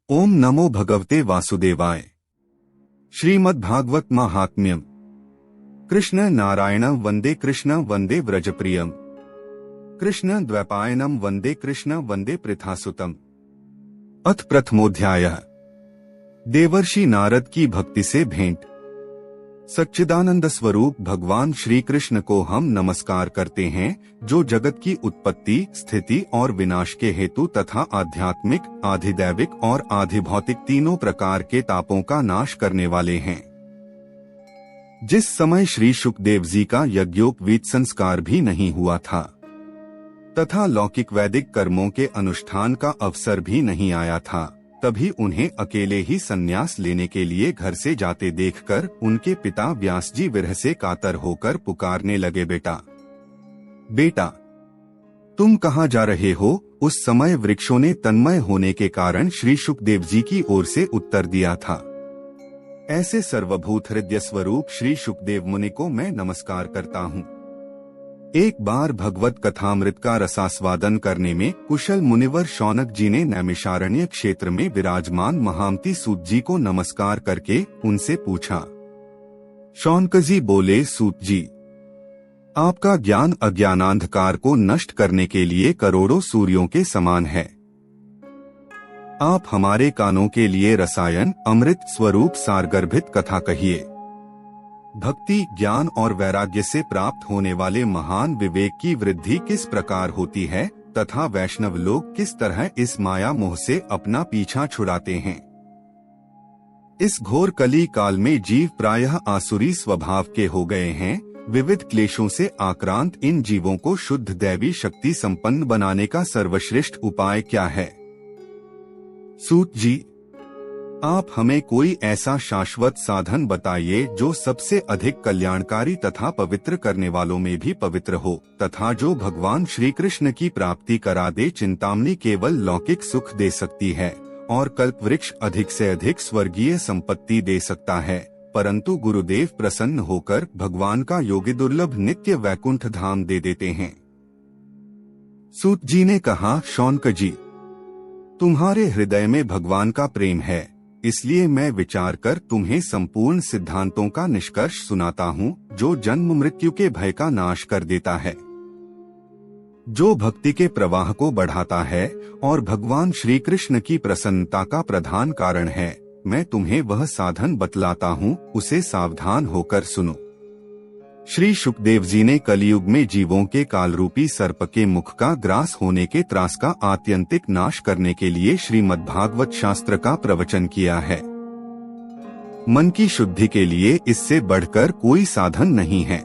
ओम नमो भगवते वासुदेवाय। श्रीमद्भागवत महात्म्यम। कृष्ण नारायणं वंदे कृष्ण वंदे व्रजप्रियम। कृष्ण द्वैपायनम वंदे कृष्ण वंदे पृथासुतम। अथ प्रथमोध्यायः। देवर्षि नारद की भक्ति से भेंट। सच्चिदानंद स्वरूप भगवान श्री कृष्ण को हम नमस्कार करते हैं, जो जगत की उत्पत्ति, स्थिति और विनाश के हेतु तथा आध्यात्मिक, आधिदैविक और आधिभौतिक तीनों प्रकार के तापों का नाश करने वाले हैं। जिस समय श्री शुकदेव जी का यज्ञोपवीत संस्कार भी नहीं हुआ था तथा लौकिक वैदिक कर्मों के अनुष्ठान का अवसर भी नहीं आया था, तभी उन्हें अकेले ही संन्यास लेने के लिए घर से जाते देखकर उनके पिता व्यास जी विरह से कातर होकर पुकारने लगे, बेटा बेटा तुम कहाँ जा रहे हो। उस समय वृक्षों ने तन्मय होने के कारण श्री शुकदेव जी की ओर से उत्तर दिया था, ऐसे सर्वभूत हृदय स्वरूप श्री शुकदेव मुनि को मैं नमस्कार करता हूँ। एक बार भगवत कथामृत का रसास्वादन करने में कुशल मुनिवर शौनक जी ने नैमिषारण्य क्षेत्र में विराजमान महामती सूत जी को नमस्कार करके उनसे पूछा। शौनक जी बोले, सूत जी, आपका ज्ञान अज्ञानांधकार को नष्ट करने के लिए करोड़ों सूर्यों के समान है। आप हमारे कानों के लिए रसायन अमृत स्वरूप सारगर्भित कथा कहिए। भक्ति, ज्ञान और वैराग्य से प्राप्त होने वाले महान विवेक की वृद्धि किस प्रकार होती है तथा वैष्णव लोग किस तरह इस माया मोह से अपना पीछा छुड़ाते हैं। इस घोर कली काल में जीव प्रायः आसुरी स्वभाव के हो गए हैं। विविध क्लेशों से आक्रांत इन जीवों को शुद्ध दैवी शक्ति संपन्न बनाने का सर्वश्रेष्ठ उपाय क्या है। सूत जी, आप हमें कोई ऐसा शाश्वत साधन बताइए जो सबसे अधिक कल्याणकारी तथा पवित्र करने वालों में भी पवित्र हो तथा जो भगवान श्री कृष्ण की प्राप्ति करा दे। चिंतामणि केवल लौकिक सुख दे सकती है और कल्पवृक्ष अधिक से अधिक स्वर्गीय संपत्ति दे सकता है, परंतु गुरुदेव प्रसन्न होकर भगवान का योगी दुर्लभ नित्य वैकुंठ धाम दे देते हैं। सूत जी ने कहा, शौनक जी, तुम्हारे हृदय में भगवान का प्रेम है, इसलिए मैं विचार कर तुम्हें संपूर्ण सिद्धांतों का निष्कर्ष सुनाता हूँ, जो जन्म मृत्यु के भय का नाश कर देता है, जो भक्ति के प्रवाह को बढ़ाता है और भगवान श्री कृष्ण की प्रसन्नता का प्रधान कारण है। मैं तुम्हें वह साधन बतलाता हूँ, उसे सावधान होकर सुनो। श्री शुकदेव जी ने कलयुग में जीवों के कालरूपी सर्प के मुख का ग्रास होने के त्रास का आत्यंतिक नाश करने के लिए श्रीमद्भागवत शास्त्र का प्रवचन किया है। मन की शुद्धि के लिए इससे बढ़कर कोई साधन नहीं है।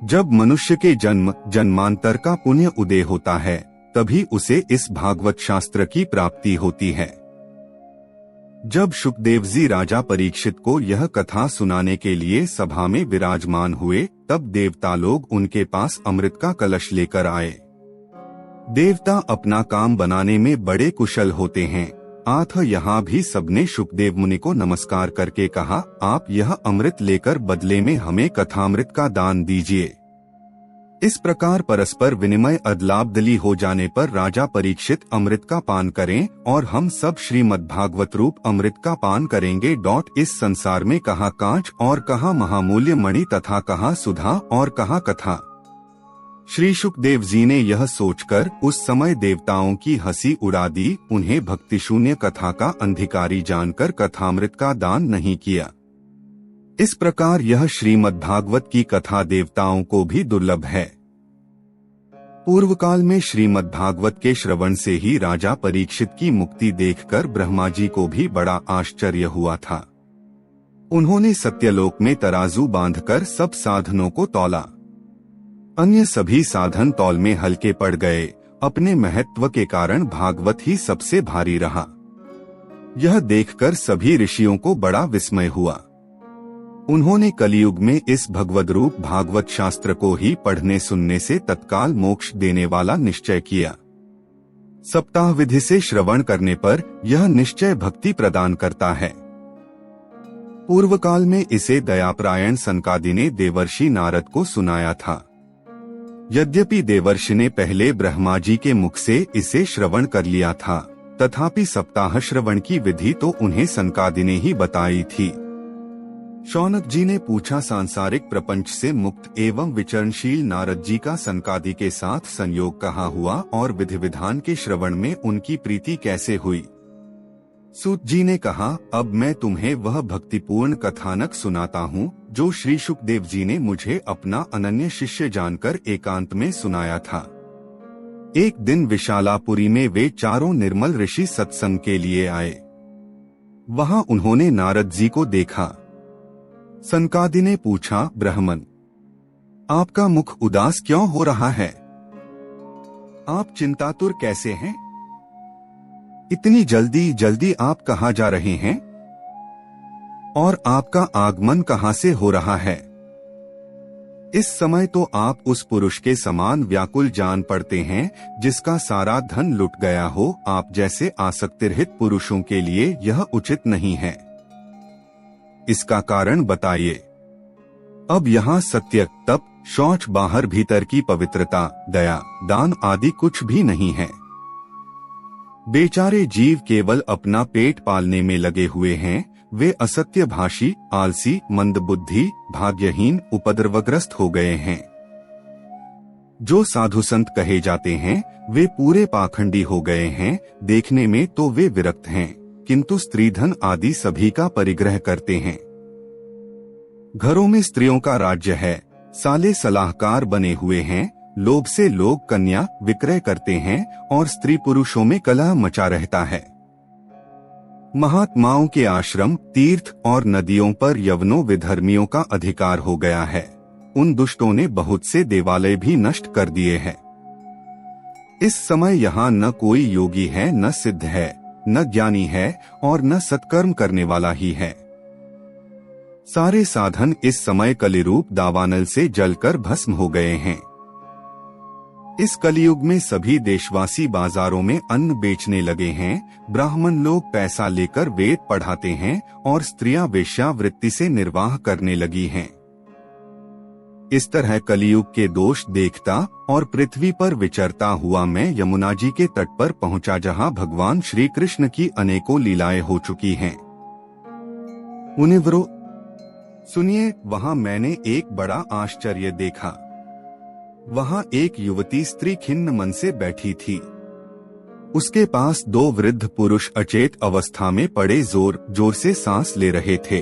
जब मनुष्य के जन्म जन्मांतर का पुण्य उदय होता है, तभी उसे इस भागवत शास्त्र की प्राप्ति होती है। जब शुकदेव जी राजा परीक्षित को यह कथा सुनाने के लिए सभा में विराजमान हुए, तब देवता लोग उनके पास अमृत का कलश लेकर आए। देवता अपना काम बनाने में बड़े कुशल होते हैं। यहाँ भी सबने शुकदेव मुनि को नमस्कार करके कहा, आप यह अमृत लेकर बदले में हमें कथामृत का दान दीजिए। इस प्रकार परस्पर विनिमय अदलाबदली हो जाने पर राजा परीक्षित अमृत का पान करें और हम सब श्रीमद्भागवत रूप अमृत का पान करेंगे। इस संसार में कहाँ कांच और कहाँ महामूल्य मणि तथा कहाँ सुधा और कहाँ कथा। श्री शुकदेव जी ने यह सोचकर उस समय देवताओं की हंसी उड़ा दी। उन्हें भक्ति शून्य कथा का अंधिकारी जानकर कथामृत का दान नहीं किया। इस प्रकार यह श्रीमद्भागवत की कथा देवताओं को भी दुर्लभ है। पूर्व काल में श्रीमद्भागवत के श्रवण से ही राजा परीक्षित की मुक्ति देखकर ब्रह्मा जी को भी बड़ा आश्चर्य हुआ था। उन्होंने सत्यलोक में तराजू बांधकर सब साधनों को तौला। अन्य सभी साधन तौल में हल्के पड़ गए। अपने महत्व के कारण भागवत ही सबसे भारी रहा। यह देखकर सभी ऋषियों को बड़ा विस्मय हुआ। उन्होंने कलयुग में इस भगवद रूप भागवत शास्त्र को ही पढ़ने सुनने से तत्काल मोक्ष देने वाला निश्चय किया। सप्ताह विधि से श्रवण करने पर यह निश्चय भक्ति प्रदान करता है। पूर्व काल में इसे दयापरायण सनकादि ने देवर्षि नारद को सुनाया था। यद्यपि देवर्षि ने पहले ब्रह्मा जी के मुख से इसे श्रवण कर लिया था, तथापि सप्ताह श्रवण की विधि तो उन्हें सनकादि ने ही बताई थी। शौनक जी ने पूछा, सांसारिक प्रपंच से मुक्त एवं विचरणशील नारद जी का सनकादि के साथ संयोग कहाँ हुआ और विधि विधान के श्रवण में उनकी प्रीति कैसे हुई? सूत जी ने कहा, अब मैं तुम्हें वह भक्तिपूर्ण कथानक सुनाता हूँ जो श्री शुकदेव जी ने मुझे अपना अनन्य शिष्य जानकर एकांत में सुनाया था। एक दिन विशालापुरी में वे चारों निर्मल ऋषि सत्संग के लिए आए। वहां उन्होंने नारद जी को देखा। सनकादि ने पूछा, ब्राह्मण, आपका मुख उदास क्यों हो रहा है? आप चिंतातुर कैसे हैं? इतनी जल्दी जल्दी आप कहाँ जा रहे हैं? और आपका आगमन कहाँ से हो रहा है? इस समय तो आप उस पुरुष के समान व्याकुल जान पड़ते हैं जिसका सारा धन लुट गया हो। आप जैसे आसक्तिरहित पुरुषों के लिए यह उचित नहीं है। इसका कारण बताइए। अब यहाँ सत्य, तप, शौच, बाहर भीतर की पवित्रता, दया, दान आदि कुछ भी नहीं है। बेचारे जीव केवल अपना पेट पालने में लगे हुए हैं। वे असत्य भाषी, आलसी, मंदबुद्धि, भाग्यहीन, उपद्रवग्रस्त हो गए हैं। जो साधु संत कहे जाते हैं वे पूरे पाखंडी हो गए हैं। देखने में तो वे विरक्त हैं, किंतु स्त्रीधन आदि सभी का परिग्रह करते हैं। घरों में स्त्रियों का राज्य है। साले सलाहकार बने हुए हैं। लोभ से लोग कन्या विक्रय करते हैं और स्त्री पुरुषों में कलह मचा रहता है। महात्माओं के आश्रम, तीर्थ और नदियों पर यवनों विधर्मियों का अधिकार हो गया है। उन दुष्टों ने बहुत से देवालय भी नष्ट कर दिए हैं। इस समय यहाँ न कोई योगी है, न सिद्ध है, न ज्ञानी है और न सत्कर्म करने वाला ही है। सारे साधन इस समय कलिरूप दावानल से जलकर भस्म हो गए हैं। इस कलयुग में सभी देशवासी बाजारों में अन्न बेचने लगे हैं। ब्राह्मण लोग पैसा लेकर वेद पढ़ाते हैं और स्त्रियां वेश्यावृत्ति से निर्वाह करने लगी हैं। इस तरह कलयुग के दोष देखता और पृथ्वी पर विचरता हुआ मैं यमुना जी के तट पर पहुंचा, जहां भगवान श्री कृष्ण की अनेकों लीलाएं हो चुकी हैं। मुनिवरों, सुनिए, वहां मैंने एक बड़ा आश्चर्य देखा। वहां एक युवती स्त्री खिन्न मन से बैठी थी। उसके पास दो वृद्ध पुरुष अचेत अवस्था में पड़े जोर जोर से सांस ले रहे थे।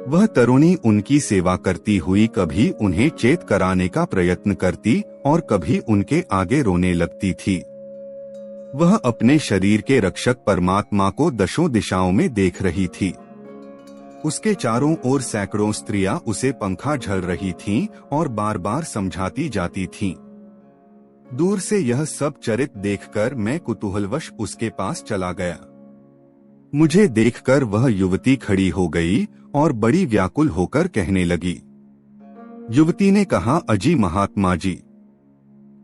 वह तरुणी उनकी सेवा करती हुई कभी उन्हें चेत कराने का प्रयत्न करती और कभी उनके आगे रोने लगती थी। वह अपने शरीर के रक्षक परमात्मा को दशों दिशाओं में देख रही थी। उसके चारों ओर सैकड़ों स्त्रियां उसे पंखा झल रही थीं और बार बार समझाती जाती थीं। दूर से यह सब चरित देखकर मैं कुतूहलवश उसके पास चला गया। मुझे देखकर वह युवती खड़ी हो गई और बड़ी व्याकुल होकर कहने लगी। युवती ने कहा, अजी महात्मा जी,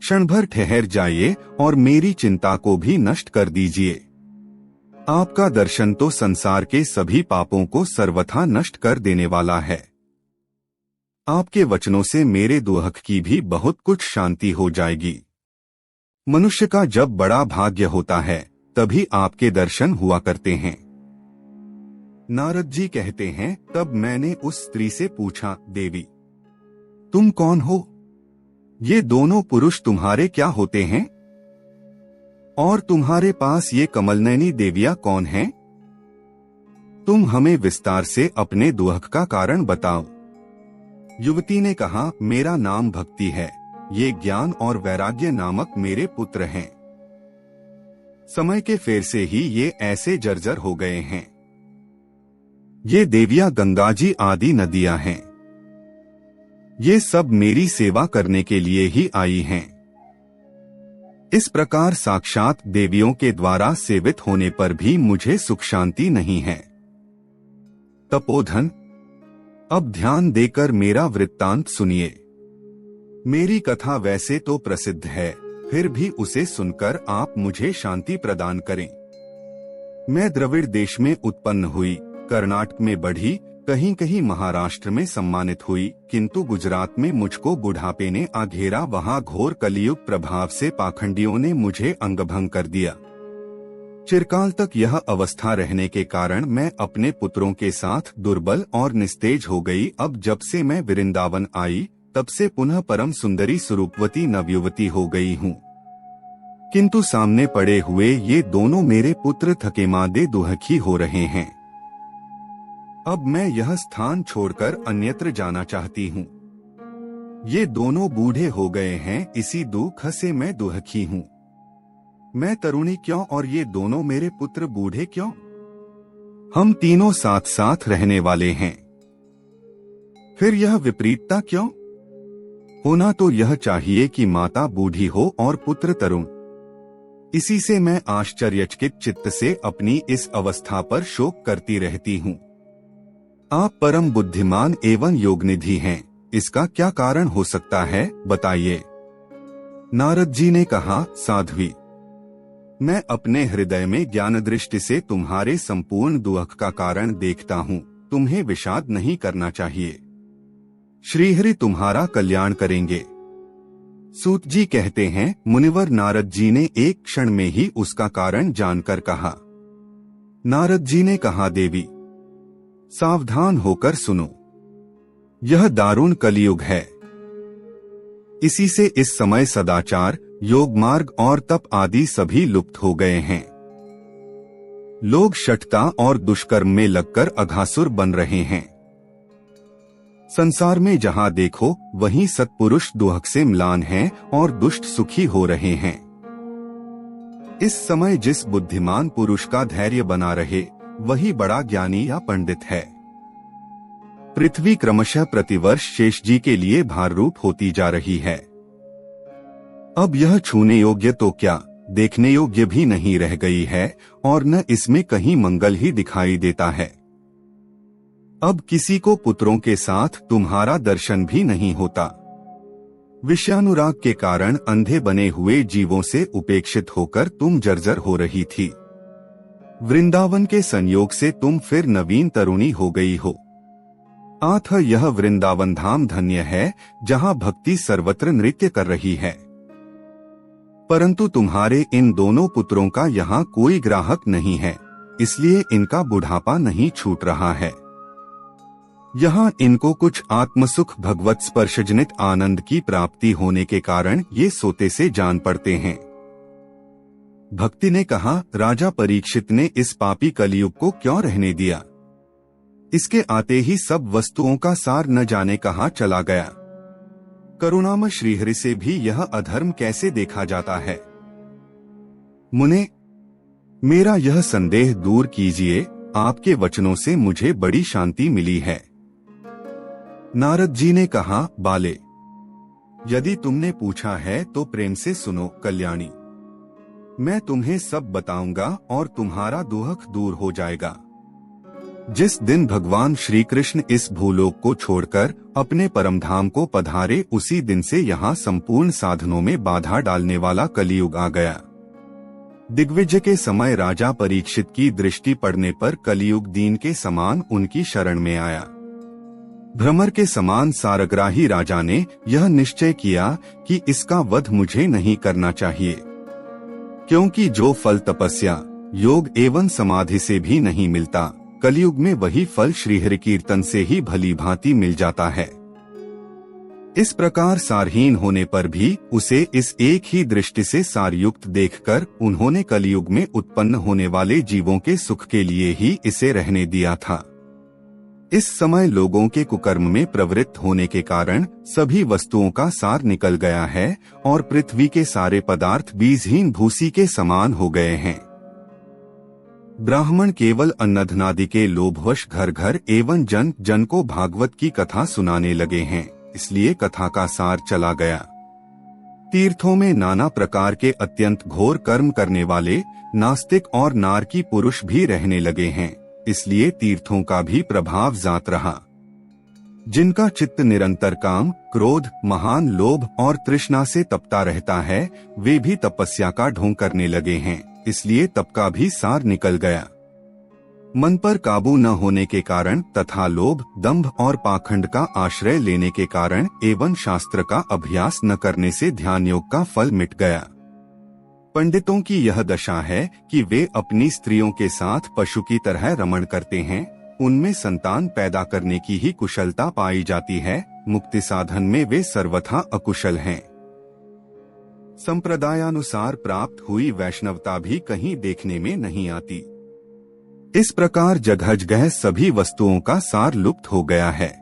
क्षण भर ठहर जाइए और मेरी चिंता को भी नष्ट कर दीजिए। आपका दर्शन तो संसार के सभी पापों को सर्वथा नष्ट कर देने वाला है। आपके वचनों से मेरे दुख की भी बहुत कुछ शांति हो जाएगी। मनुष्य का जब बड़ा भाग्य होता है तभी आपके दर्शन हुआ करते हैं। नारद जी कहते हैं, तब मैंने उस स्त्री से पूछा, देवी, तुम कौन हो? ये दोनों पुरुष तुम्हारे क्या होते हैं? और तुम्हारे पास ये कमलनयनी देवियां कौन हैं? तुम हमें विस्तार से अपने दुख का कारण बताओ। युवती ने कहा, मेरा नाम भक्ति है। ये ज्ञान और वैराग्य नामक मेरे पुत्र हैं। समय के फेर से ही ये ऐसे जर्जर हो गए हैं। ये देवियां गंगा जी आदि नदियां हैं। ये सब मेरी सेवा करने के लिए ही आई हैं। इस प्रकार साक्षात देवियों के द्वारा सेवित होने पर भी मुझे सुख शांति नहीं है। तपोधन, अब ध्यान देकर मेरा वृत्तांत सुनिए। मेरी कथा वैसे तो प्रसिद्ध है, फिर भी उसे सुनकर आप मुझे शांति प्रदान करें। मैं द्रविड़ देश में उत्पन्न हुई, कर्नाटक में बढ़ी, कहीं कहीं महाराष्ट्र में सम्मानित हुई, किंतु गुजरात में मुझको बुढ़ापे ने आ घेरा। वहां घोर कलियुग प्रभाव से पाखंडियों ने मुझे अंगभंग कर दिया। चिरकाल तक यह अवस्था रहने के कारण मैं अपने पुत्रों के साथ दुर्बल और निस्तेज हो गई। अब जब से मैं वृंदावन आई तब से पुनः परम सुंदरी स्वरूपवती नवयुवती हो गई हूँ। किंतु सामने पड़े हुए ये दोनों मेरे पुत्र थकेमादे दुहखी हो रहे हैं। अब मैं यह स्थान छोड़कर अन्यत्र जाना चाहती हूँ। ये दोनों बूढ़े हो गए हैं, इसी दुख से मैं दुहखी हूँ। मैं तरुणी क्यों और ये दोनों मेरे पुत्र बूढ़े क्यों? हम तीनों साथ साथ रहने वाले हैं, फिर यह विपरीतता क्यों? होना तो यह चाहिए कि माता बूढ़ी हो और पुत्र तरुण। इसी से मैं आश्चर्यचकित चित्त से अपनी इस अवस्था पर शोक करती रहती हूँ। आप परम बुद्धिमान एवं योगनिधि हैं, इसका क्या कारण हो सकता है, बताइए। नारद जी ने कहा, साध्वी, मैं अपने हृदय में ज्ञान दृष्टि से तुम्हारे संपूर्ण दुख का कारण देखता हूँ। तुम्हें विषाद नहीं करना चाहिए। श्रीहरि तुम्हारा कल्याण करेंगे। सूत जी कहते हैं, मुनिवर नारद जी ने एक क्षण में ही उसका कारण जानकर कहा। नारद जी ने कहा, देवी सावधान होकर सुनो, यह दारुण कलियुग है। इसी से इस समय सदाचार, योग मार्ग और तप आदि सभी लुप्त हो गए हैं। लोग शठता और दुष्कर्म में लगकर अघासुर बन रहे हैं। संसार में जहां देखो वहीं सत्पुरुष दुहक से म्लान हैं और दुष्ट सुखी हो रहे हैं। इस समय जिस बुद्धिमान पुरुष का धैर्य बना रहे वही बड़ा ज्ञानी या पंडित है। पृथ्वी क्रमशः प्रतिवर्ष शेष जी के लिए भार रूप होती जा रही है। अब यह छूने योग्य तो क्या, देखने योग्य भी नहीं रह गई है और न इसमें कहीं मंगल ही दिखाई देता है। अब किसी को पुत्रों के साथ तुम्हारा दर्शन भी नहीं होता। विषयानुराग के कारण अंधे बने हुए जीवों से उपेक्षित होकर तुम जर्जर हो रही थी। वृंदावन के संयोग से तुम फिर नवीन तरुणी हो गई हो। आथ यह वृंदावन धाम धन्य है, जहां भक्ति सर्वत्र नृत्य कर रही है। परंतु तुम्हारे इन दोनों पुत्रों का यहाँ कोई ग्राहक नहीं है, इसलिए इनका बुढ़ापा नहीं छूट रहा है। यहाँ इनको कुछ आत्मसुख भगवत स्पर्शजनित आनंद की प्राप्ति होने के कारण ये सोते से जान पड़ते हैं। भक्ति ने कहा, राजा परीक्षित ने इस पापी कलियुग को क्यों रहने दिया? इसके आते ही सब वस्तुओं का सार न जाने कहाँ चला गया। करुणामय श्रीहरि से भी यह अधर्म कैसे देखा जाता है? मुने, मेरा यह संदेह दूर कीजिए, आपके वचनों से मुझे बड़ी शांति मिली है। नारद जी ने कहा, बाले, यदि तुमने पूछा है तो प्रेम से सुनो कल्याणी। मैं तुम्हें सब बताऊंगा और तुम्हारा दुख दूर हो जाएगा। जिस दिन भगवान श्री कृष्ण इस भूलोक को छोड़कर अपने परमधाम को पधारे, उसी दिन से यहाँ संपूर्ण साधनों में बाधा डालने वाला कलियुग आ गया। दिग्विजय के समय राजा परीक्षित की दृष्टि पड़ने पर कलियुग दीन के समान उनकी शरण में आया। भ्रमर के समान सारग्राही राजा ने यह निश्चय किया कि इसका वध मुझे नहीं करना चाहिए, क्योंकि जो फल तपस्या, योग एवं समाधि से भी नहीं मिलता, कलियुग में वही फल श्रीहरि कीर्तन से ही भली भांति मिल जाता है। इस प्रकार सारहीन होने पर भी उसे इस एक ही दृष्टि से सारयुक्त देखकर उन्होंने कलियुग में उत्पन्न होने वाले जीवों के सुख के लिए ही इसे रहने दिया था। इस समय लोगों के कुकर्म में प्रवृत्त होने के कारण सभी वस्तुओं का सार निकल गया है और पृथ्वी के सारे पदार्थ बीजहीन भूसी के समान हो गए हैं। ब्राह्मण केवल अन्नधनादि के लोभवश घर घर एवं जन जन को भागवत की कथा सुनाने लगे हैं, इसलिए कथा का सार चला गया। तीर्थों में नाना प्रकार के अत्यंत घोर कर्म करने वाले नास्तिक और नारकी पुरुष भी रहने लगे हैं, इसलिए तीर्थों का भी प्रभाव जात रहा। जिनका चित्त निरंतर काम, क्रोध, महान लोभ और तृष्णा से तपता रहता है, वे भी तपस्या का ढोंग करने लगे हैं, इसलिए तप का भी सार निकल गया। मन पर काबू न होने के कारण तथा लोभ, दंभ और पाखंड का आश्रय लेने के कारण एवं शास्त्र का अभ्यास न करने से ध्यान योग का फल मिट गया। पंडितों की यह दशा है कि वे अपनी स्त्रियों के साथ पशु की तरह रमण करते हैं। उनमें संतान पैदा करने की ही कुशलता पाई जाती है, मुक्ति साधन में वे सर्वथा अकुशल हैं। संप्रदायानुसार प्राप्त हुई वैष्णवता भी कहीं देखने में नहीं आती। इस प्रकार जगह सभी वस्तुओं का सार लुप्त हो गया है।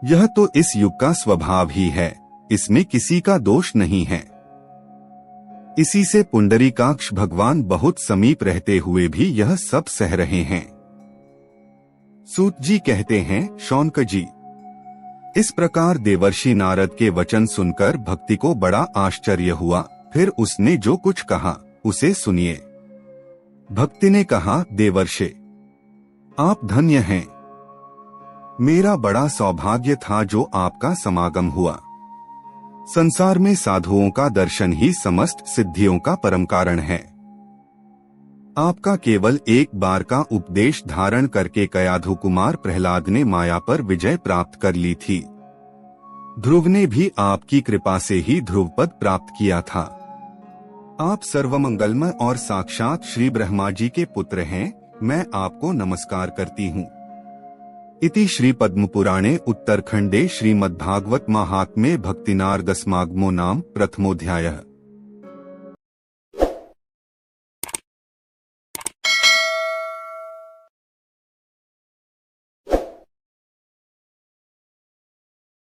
यह तो इस युग का स्वभाव ही है, इसमें किसी का दोष नहीं है। इसी से पुंडरीकाक्ष भगवान बहुत समीप रहते हुए भी यह सब सह रहे हैं। सूत जी कहते हैं, शौनक जी, इस प्रकार देवर्षि नारद के वचन सुनकर भक्ति को बड़ा आश्चर्य हुआ। फिर उसने जो कुछ कहा उसे सुनिए। भक्ति ने कहा, देवर्षि, आप धन्य हैं। मेरा बड़ा सौभाग्य था जो आपका समागम हुआ। संसार में साधुओं का दर्शन ही समस्त सिद्धियों का परम कारण है। आपका केवल एक बार का उपदेश धारण करके कयाधु कुमार प्रहलाद ने माया पर विजय प्राप्त कर ली थी। ध्रुव ने भी आपकी कृपा से ही ध्रुवपद प्राप्त किया था। आप सर्वमंगलमय और साक्षात श्री ब्रह्मा जी के पुत्र हैं। मैं आपको नमस्कार करती हूँ। इति श्री पद्म पुराणे उत्तरखंडे श्रीमद्भागवत महात्म्ये भक्तिनारदसमागमो नाम प्रथमोऽध्यायः।